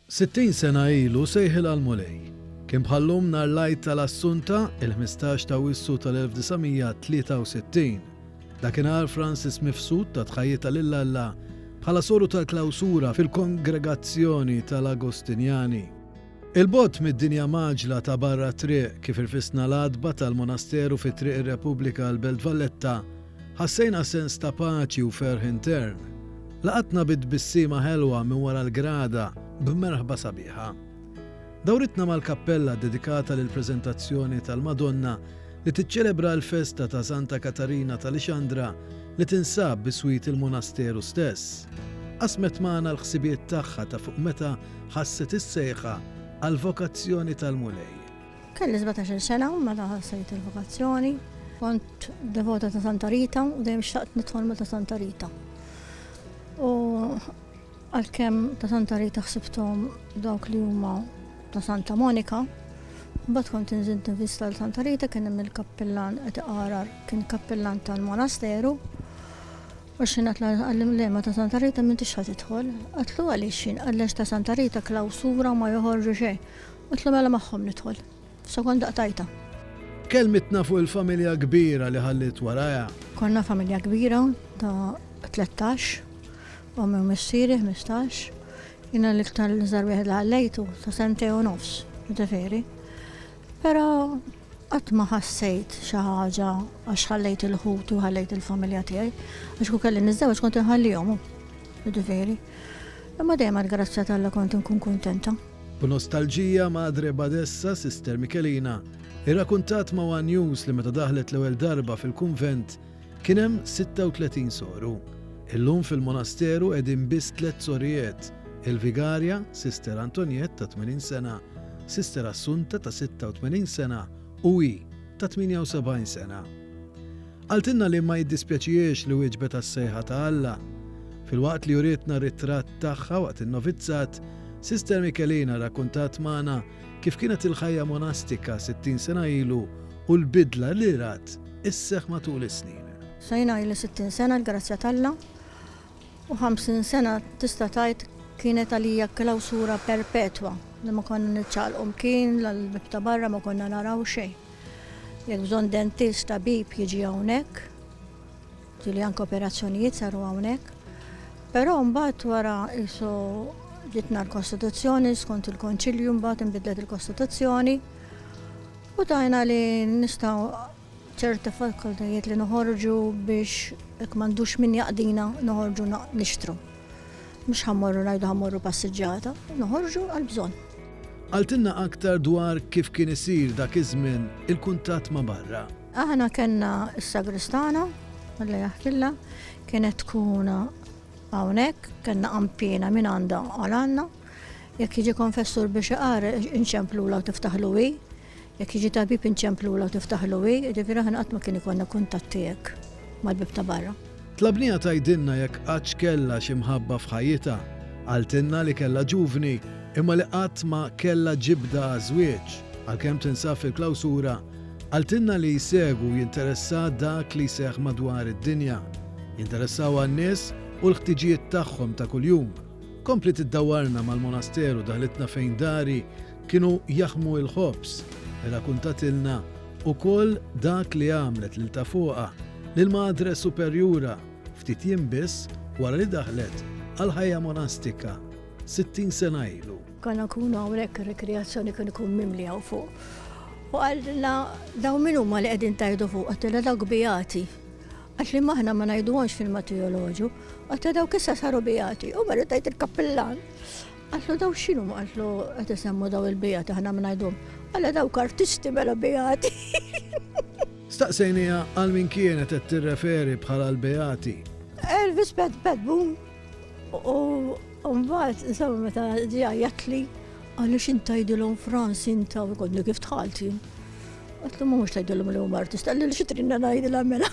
60 sena ilu sejħil għal-Mulej. Kien bħallum nar lajt tal-Assunta il-15 ta' Wissu tal-1963. Dakinhar Francis Mifsud ta' tħajjita lill-Alla bħala soru tal-klawsura fil-kongregazzjoni tal-Agostinjani. Il-bot mid-dinja maġla ta' barra triq kif irfisna l-adba tal-monasteru fi triq ir-Repubblika l-Belt Valletta ħassejna sens ta' paċi u ferħ intern. Laqatna bid-bissima ħelwa minn wara l-grada b'merħba sabiħa. Dawritna mal-kappella dedikata lill-preżentazzjoni tal-Madonna li tiċċelebra l-festa ta' Santa Katarina tal-Ixandra li tinsab biswit il-monasteru stess. Qasmet magħna l-ħsibiet tagħha ta' fuq meta ħasset is-sejħa għal-vokazzjoni tal-Mulej. Kelli 17 sena meta ħassejt il-vokazzjoni. Kont devota ta' Santa Rita u dejjem xtaqt nidħol ma' ta' Santa Rita. U għalkemm ta' Santa Rita ħsibthom dawk li huma ta' Santa Monika, mbagħad kont inżid nivista l Santa Rita kien hemm il-kappellan qed iqarar kien kappellan tal-monasteru u x'in għallim lema ta' Santa Rita m'intix ħad tidħol. Qatlu għaliex x'in għallex ta' Santa Rita klawsura ma joħorġu xejn. Qatlu mela magħhom nidħol. Sekond daqtajta. Kelmitna fuq il-familja kbira li ħallit waraja. Konna familja kbira ta' 13, u minn missieri 15, jina l-iktar l-żar wieħed li ħallejtu ta' sentej u nofs, ġifieri. Però qatt ma ħassejt xi ħaġa għax ħallejt il-ħut u ħallejt il-familja tiegħi, għax kien kelli niżżewweġ kont inħallihom, ġifieri. Imma dejjem għall-grazzja tal-Alla kont inkun kuntenta. B'nostalġija Madre Badessa, Sister Mikelina, irrakkuntat ma' One News li meta daħlet l-ewwel darba fil-kunvent kien hemm 36 soru. Illum fil-monasteru qegħdin biss 3 sorijiet, il-Vigarja, Sister Antoniet ta' 80 sena, Sister Assunta ta' 86 sena u ta' 78 sena. Għaltinna li ma jiddispjaċijiex li wieġbet għas-sejħa ta' Alla. Fil-waqt li juritna ritratt tagħha waqt in-novizzat, Sister Mikelina rakkuntat magħna kif kienet il-ħajja monastika 60 sena ilu u l-bidla li rat isseħ matul is-snin. Sajna ili 60 sena l-grazzja tal-Alla u 50 sena tista' tgħid kienet għalija klawsura perpetwa li ma konna niċċaqalqu mkien l-bib ta' barra ma konna naraw xejn. Jekk bżonn dentist tabib jiġi hawnhekk, ġieli anke operazzjonijiet saru hawnhekk. Però mbagħad wara isu ġitna l-Kostituzzjoni skont il-Konċilju mbagħad inbidlet il-Kostituzzjoni u tajna li nistgħu ċerti fakultajiet li noħorġu biex jekk m'għandux min jaqdina noħorġu nixtru. Mhux ħammorru ngħidu ħammorru passiġġjata, noħorġu għall-bżonn. Għaltinna aktar dwar kif kien isir dak iż-żmien il-kuntatt ma' barra. Aħna kellna s-sagristana, Alla jaħkilha, kienet tkun hawnhekk, kellna qampina minn għandha għal għandna, jekk jiġi konfessur biex iqar inċemplula u tiftaħlu wi, jekk jiġi tabib inċemplula u tiftaħlu wi, ġifieri aħna qatt ma kien ikollna kuntatt tiegħek mal-bib ta' barra. Tlabnija tgħidilna jekk qatt kellha xi mħabba f'ħajjitha, għaltinna li kellha ġuvni imma li qatt ma kellha ġibda żwieġ għalkemm tinsab fil-klawsura, għaltinna li jsegwu jinteressa dak li jseħħ madwar id-dinja, jinteressaw għan-nies u l-ħtiġijiet tagħhom ta' kuljum. Kompli tiddawwarna mal-monasteru daħlitna fejn dari kienu jaħmu l-ħobs, rakkuntatilna ukoll dak li għamlet lil ta' fuqha lill-Madre Superjura ftit jiem biss wara li daħlet għal-ħajja monastika 60 sena ilu. Konna nkunu hawnhekk ir-rekreazzjoni kien ikun mimli hawn fuq. U għalna dawn min huma li qegħdin tajdu fuq, għattilha dawk bijati. Għax li maħna ma ngħiduhomx fil-Matejoloġu, għattilha dawk issa saru bijati, u marru tajt il-kappellan. Għallu daw x'inhu għallu qed isemmu daw il-bijati aħna ma ngħidhom. Għalla dawk artisti mela bijati. Staqsejnija għal min kienet qed tirreferi bħala l-Beati. Elvis Bedboom. U mbagħad insomma meta ġie jgħidli għallu x'int tgħidilhom Franz inta u konni kif tħalti. Qed mhux tgħidilhom li huma artist, għalli xi trinna ngħidilha mela.